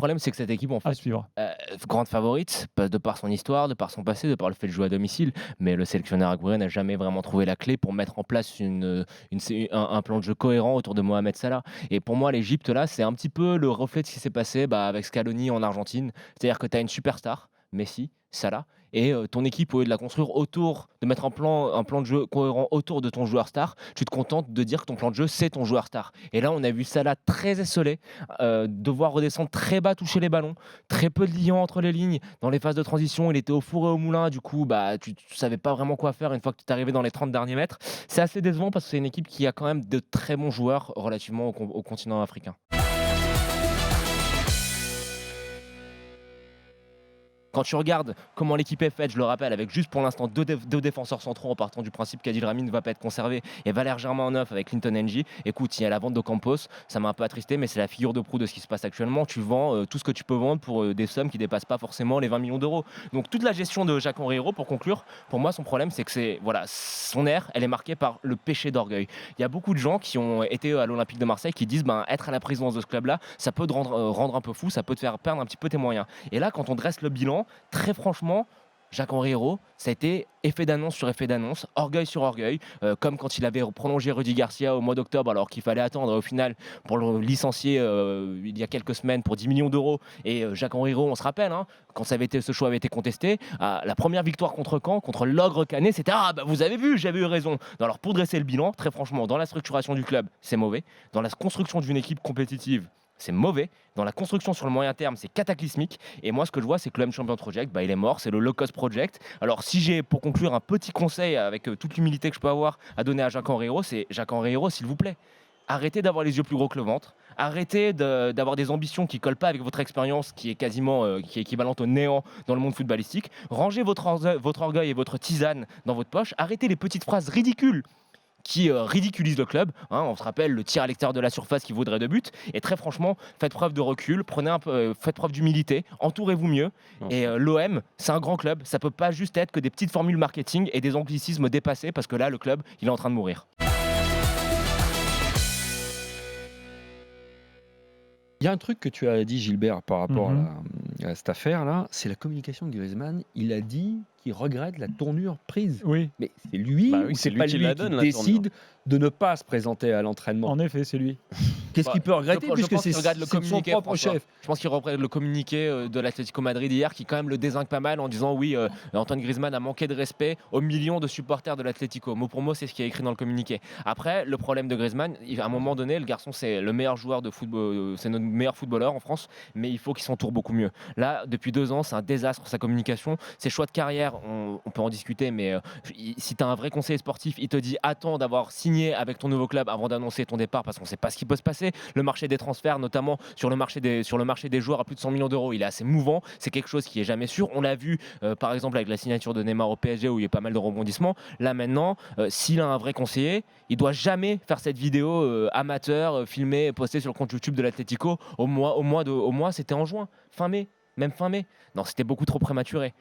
problème, c'est que cette équipe, en À fait, suivre. grande favorite, de par son histoire, de par son passé, de par le fait de jouer à domicile, mais le sélectionneur Aguirre n'a jamais vraiment trouvé la clé pour mettre en place un plan de jeu cohérent autour de Mohamed Salah. Et pour moi, l'Égypte, là, c'est un petit peu le reflet de ce qui s'est passé avec Scaloni en Argentine. C'est-à-dire que tu as une superstar, Messi, Salah, et ton équipe, au lieu de la construire autour, de mettre un plan de jeu cohérent autour de ton joueur star, tu te contentes de dire que ton plan de jeu, c'est ton joueur star. Et là, on a vu Salah très esselé, devoir redescendre très bas, toucher les ballons, très peu de liens entre les lignes. Dans les phases de transition, il était au four et au moulin. Du coup, tu savais pas vraiment quoi faire une fois que tu es arrivé dans les 30 derniers mètres. C'est assez décevant parce que c'est une équipe qui a quand même de très bons joueurs relativement au continent africain. Quand tu regardes comment l'équipe est faite, je le rappelle, avec juste pour l'instant deux défenseurs centraux en partant du principe qu'Adil Rami ne va pas être conservé et Valère Germain en neuf avec Clinton Ng. Écoute, il y a la vente de Campos, ça m'a un peu attristé, mais c'est la figure de proue de ce qui se passe actuellement. Tu vends tout ce que tu peux vendre pour des sommes qui ne dépassent pas forcément les 20 millions d'euros. Donc toute la gestion de Jacques-Henri Hérault, pour conclure, pour moi, son problème, c'est que son ère, elle est marquée par le péché d'orgueil. Il y a beaucoup de gens qui ont été à l'Olympique de Marseille qui disent être à la présidence de ce club-là, ça peut te rendre un peu fou, ça peut te faire perdre un petit peu tes moyens. Et là, quand on dresse le bilan, très franchement, Jacques-Henri Hérault, ça a été effet d'annonce sur effet d'annonce, orgueil sur orgueil, comme quand il avait prolongé Rudy Garcia au mois d'octobre alors qu'il fallait attendre au final pour le licencier il y a quelques semaines pour 10 millions d'euros. Et Jacques-Henri Hérault, on se rappelle, quand ce choix avait été contesté, la première victoire contre Caen, contre l'Ogre Canet, c'était vous avez vu, j'avais eu raison. Non, alors pour dresser le bilan, très franchement, dans la structuration du club, c'est mauvais. Dans la construction d'une équipe compétitive, c'est mauvais. Dans la construction sur le moyen terme, c'est cataclysmique. Et moi, ce que je vois, c'est que le M-Champion Project, il est mort. C'est le low-cost project. Alors, si j'ai, pour conclure, un petit conseil avec toute l'humilité que je peux avoir à donner à Jacques-Henri Hérault, c'est Jacques-Henri Hérault, s'il vous plaît. Arrêtez d'avoir les yeux plus gros que le ventre. Arrêtez d'avoir des ambitions qui ne collent pas avec votre expérience qui est quasiment qui est équivalente au néant dans le monde footballistique. Rangez votre orgueil et votre tisane dans votre poche. Arrêtez les petites phrases ridicules qui ridiculise le club. On se rappelle le tir à l'extérieur de la surface qui vaudrait 2 buts. Et très franchement, faites preuve de recul, faites preuve d'humilité, entourez-vous mieux. Et l'OM, c'est un grand club. Ça peut pas juste être que des petites formules marketing et des anglicismes dépassés parce que là, le club, il est en train de mourir. Il y a un truc que tu as dit, Gilbert, par rapport à cette affaire-là, c'est la communication de Griezmann. Il a dit qu'il regrette la tournure prise. Oui, Mais c'est lui ou c'est pas lui qui décide de ne pas se présenter à l'entraînement? en effet, c'est lui. Qu'est-ce qu'il peut regretter je puisque pense c'est qu'il regarde le son communiqué, propre François. chef? Je pense qu'il reprend le communiqué de l'Atlético Madrid hier qui quand même le dézingue pas mal en disant oui, Antoine Griezmann a manqué de respect aux millions de supporters de l'Atlético. Mot pour mot, c'est ce qui est écrit dans le communiqué. Après, le problème de Griezmann, à un moment donné, le garçon c'est le meilleur joueur de football, c'est notre meilleur footballeur en France, mais il faut qu'il s'entoure beaucoup mieux. Là, depuis 2 ans, c'est un désastre sa communication. Ses choix de carrière, on peut en discuter, mais si tu as un vrai conseiller sportif, il te dit attends d'avoir signé avec ton nouveau club avant d'annoncer ton départ parce qu'on ne sait pas ce qui peut se passer. Le marché des transferts, notamment sur le marché des joueurs à plus de 100 millions d'euros, il est assez mouvant. C'est quelque chose qui est jamais sûr. On l'a vu par exemple avec la signature de Neymar au PSG où il y a pas mal de rebondissements. Là maintenant, s'il a un vrai conseiller, il doit jamais faire cette vidéo amateur filmée et postée sur le compte YouTube de l'Atlético au mois c'était en juin, fin mai, même fin mai. Non, c'était beaucoup trop prématuré.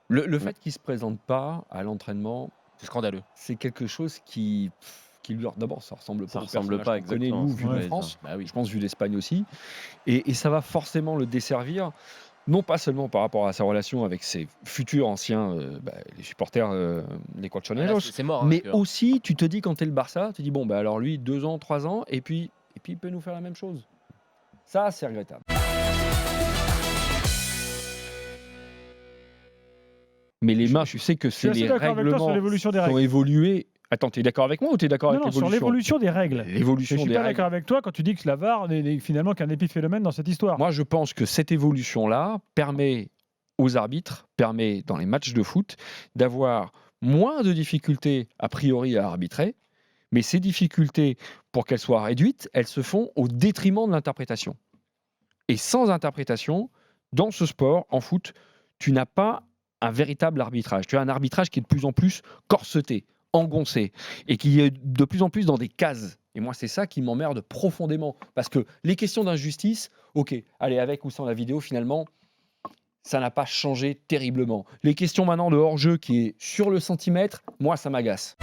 Le fait qu'il ne se présente pas à l'entraînement, C'est scandaleux. c'est quelque chose qui lui... D'abord, ça ressemble Ça pas au ressemble personnage pas qu'on connaît, exactement. nous, vu Ouais. de France. Bah oui. Je pense vu d'Espagne aussi. Et ça va forcément le desservir, non pas seulement par rapport à sa relation avec ses futurs anciens, les supporters des Colchoneros, C'est mort. mais aussi, tu te dis, quand tu es le Barça, tu te dis, bon, alors lui, 2 ans, 3 ans, et puis il peut nous faire la même chose. Ça, c'est regrettable. Mais les mains, tu sais que Je suis c'est assez les d'accord avec toi sur règlements l'évolution des qui ont règles. évolué. Attends, tu es d'accord avec moi ou tu es d'accord Non, avec sur l'évolution des règles. Je L'évolution suis des pas règles. d'accord avec toi quand tu dis que la VAR n'est finalement qu'un épiphénomène dans cette histoire. Moi, je pense que cette évolution-là permet aux arbitres, permet dans les matchs de foot, d'avoir moins de difficultés a priori à arbitrer, mais ces difficultés, pour qu'elles soient réduites, elles se font au détriment de l'interprétation. Et sans interprétation, dans ce sport, en foot, tu n'as pas un véritable arbitrage. Tu as un arbitrage qui est de plus en plus corseté, engoncé, et qui est de plus en plus dans des cases. Et moi, c'est ça qui m'emmerde profondément. Parce que les questions d'injustice, ok, allez, avec ou sans la vidéo, finalement, ça n'a pas changé terriblement. Les questions maintenant de hors-jeu qui est sur le centimètre, moi, ça m'agace.